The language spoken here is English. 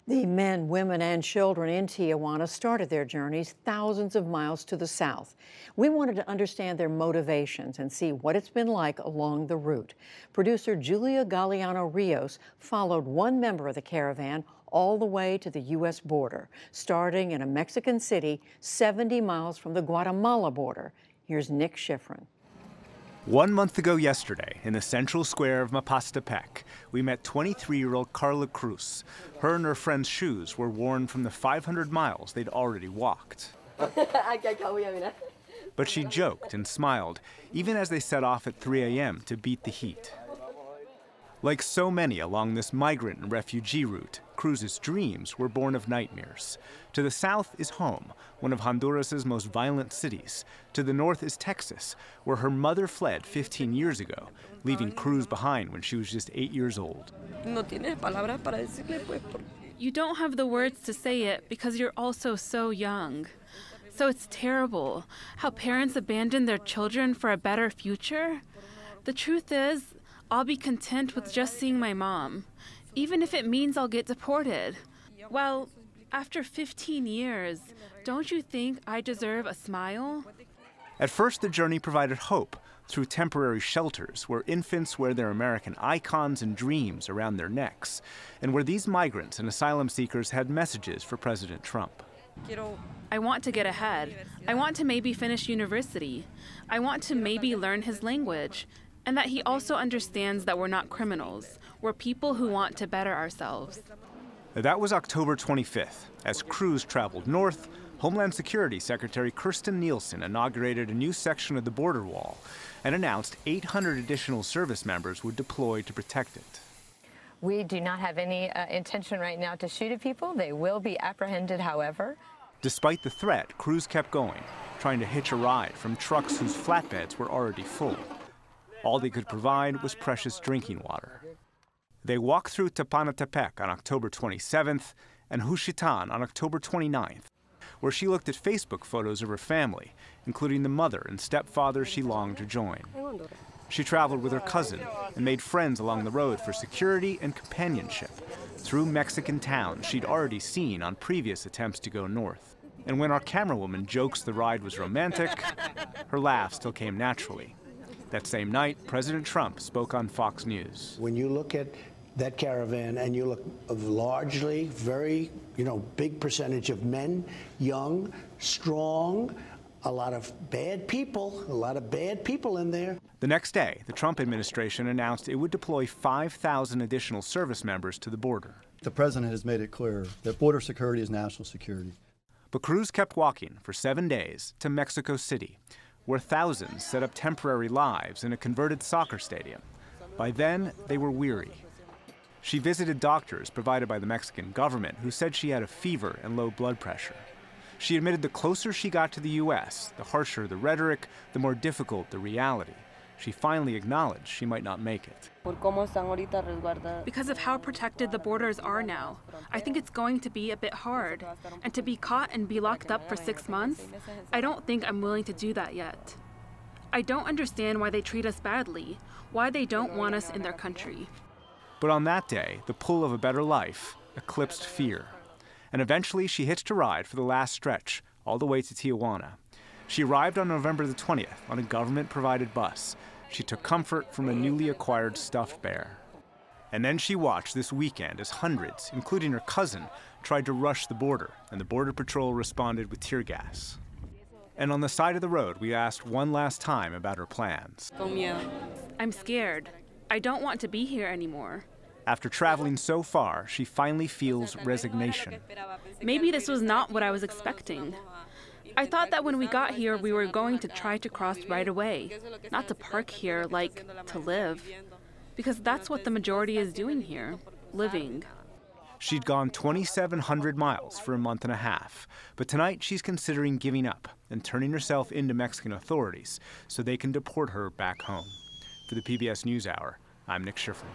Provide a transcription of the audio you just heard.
The men, women, and children in Tijuana started their journeys thousands of miles to the south. We wanted to understand their motivations and see what it's been like along the route. Producer Julia Galeano Rios followed one member of the caravan all the way to the U.S. border, starting in a Mexican city 70 miles from the Guatemala border. Here's Nick Schifrin. 1 month ago yesterday, in the central square of Mapastepec, we met 23-year-old Carla Cruz. Her and her friend's shoes were worn from the 500 miles they'd already walked. But she joked and smiled, even as they set off at 3 a.m. to beat the heat. Like so many along this migrant and refugee route, Cruz's dreams were born of nightmares. To the south is home, one of Honduras's most violent cities. To the north is Texas, where her mother fled 15 years ago, leaving Cruz behind when she was just 8 years old. You don't have the words to say it because you're also so young. So it's terrible how parents abandon their children for a better future. The truth is, I'll be content with just seeing my mom, even if it means I'll get deported. Well, after 15 years, don't you think I deserve a smile? At first, the journey provided hope through temporary shelters where infants wear their American icons and dreams around their necks, and where these migrants and asylum seekers had messages for President Trump. I want to get ahead. I want to maybe finish university. I want to maybe learn his language. And that he also understands that we're not criminals. We're people who want to better ourselves. That was October 25th. As Cruz traveled north, Homeland Security Secretary Kirstjen Nielsen inaugurated a new section of the border wall and announced 800 additional service members would deploy to protect it. We do not have any intention right now to shoot at people. They will be apprehended, however. Despite the threat, Cruz kept going, trying to hitch a ride from trucks whose flatbeds were already full. All they could provide was precious drinking water. They walked through Tepanotepec on October 27th and Juchitán on October 29th, where she looked at Facebook photos of her family, including the mother and stepfather she longed to join. She traveled with her cousin and made friends along the road for security and companionship through Mexican towns she'd already seen on previous attempts to go north. And when our camerawoman jokes the ride was romantic, her laugh still came naturally. That same night, President Trump spoke on Fox News. When you look at that caravan and you look largely, very, big percentage of men, young, strong, a lot of bad people in there. The next day, the Trump administration announced it would deploy 5,000 additional service members to the border. The president has made it clear that border security is national security. But Cruz kept walking for 7 days to Mexico City, where thousands set up temporary lives in a converted soccer stadium. By then, they were weary. She visited doctors provided by the Mexican government who said she had a fever and low blood pressure. She admitted the closer she got to the U.S., the harsher the rhetoric, the more difficult the reality. She finally acknowledged she might not make it. Because of how protected the borders are now, I think it's going to be a bit hard. And to be caught and be locked up for 6 months, I don't think I'm willing to do that yet. I don't understand why they treat us badly, why they don't want us in their country. But on that day, the pull of a better life eclipsed fear. And eventually she hitched a ride for the last stretch, all the way to Tijuana. She arrived on November the 20th on a government-provided bus. She took comfort from a newly acquired stuffed bear. And then she watched this weekend as hundreds, including her cousin, tried to rush the border, and the Border Patrol responded with tear gas. And on the side of the road, we asked one last time about her plans. I'm scared. I don't want to be here anymore. After traveling so far, she finally feels resignation. Maybe this was not what I was expecting. I thought that when we got here, we were going to try to cross right away, not to park here, like, to live. Because that's what the majority is doing here, living. She'd gone 2,700 miles for a month and a half, but tonight she's considering giving up and turning herself into Mexican authorities so they can deport her back home. For the PBS NewsHour, I'm Nick Schifrin.